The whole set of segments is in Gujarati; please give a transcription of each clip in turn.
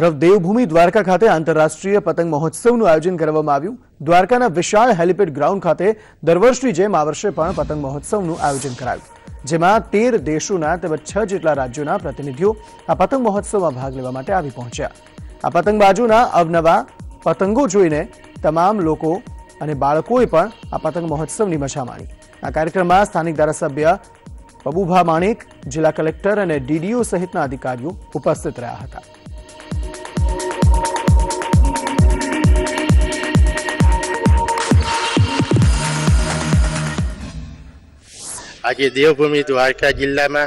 देवभूमि द्वारका खाते आंतरराष्ट्रीय पतंग महोत्सवનું આયોજન કરવામાં આવ્યું। દ્વારકાના વિશાળ હેલિપેડ ગ્રાઉન્ડ ખાતે દર વર્ષની જેમ આ વર્ષે પણ પતંગ મહોત્સવનું આયોજન કરાયું, જેમાં 13 દેશોના તેમજ 6 જેટલા રાજ્યોના પ્રતિનિધિઓ આ પતંગ મહોત્સવમાં ભાગ લેવા માટે આવી પહોંચ્યા। આ પતંગબાજોના અવનવા પતંગો જોઈને તમામ લોકો અને બાળકોએ પણ આ પતંગ મહોત્સવની મજા માણી। આ કાર્યક્રમમાં સ્થાનિક ધારાસભ્ય પબુભા માણેક, જિલ્લા કલેક્ટર અને ડીડીઓ સહિતના અધિકારીઓ ઉપસ્થિત રહ્યા હતા। आज देवभूमि द्वारका जिला में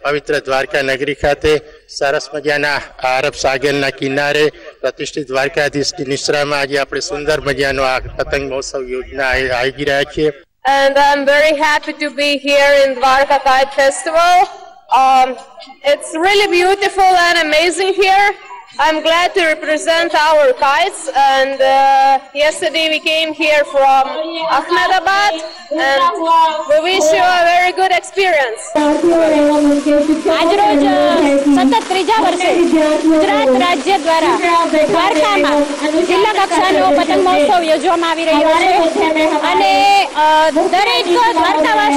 पवित्र द्वारका नगरी खाते सरस मजाना अरब सागर किनारे प्रतिष्ठित द्वारकाधीश की निश्रा में आज आप सुंदर मजानो आ पतंग महोत्सव योजना आई रहा है। And I'm very happy to be here in Dwarka Kite Festival. It's really beautiful and amazing here. I'm glad to represent our kites, and yesterday we came here from Ahmedabad, and we wish you a very good experience. आज रोज सतत त्रीजा वर्षे गुजरात राज्य द्वारा દ્વારકામાં જિલ્લા કક્ષાનો પતંગ મહોત્સવ યોજવામાં આવી રહ્યો છે અને દરેક દ્વારકાવાસી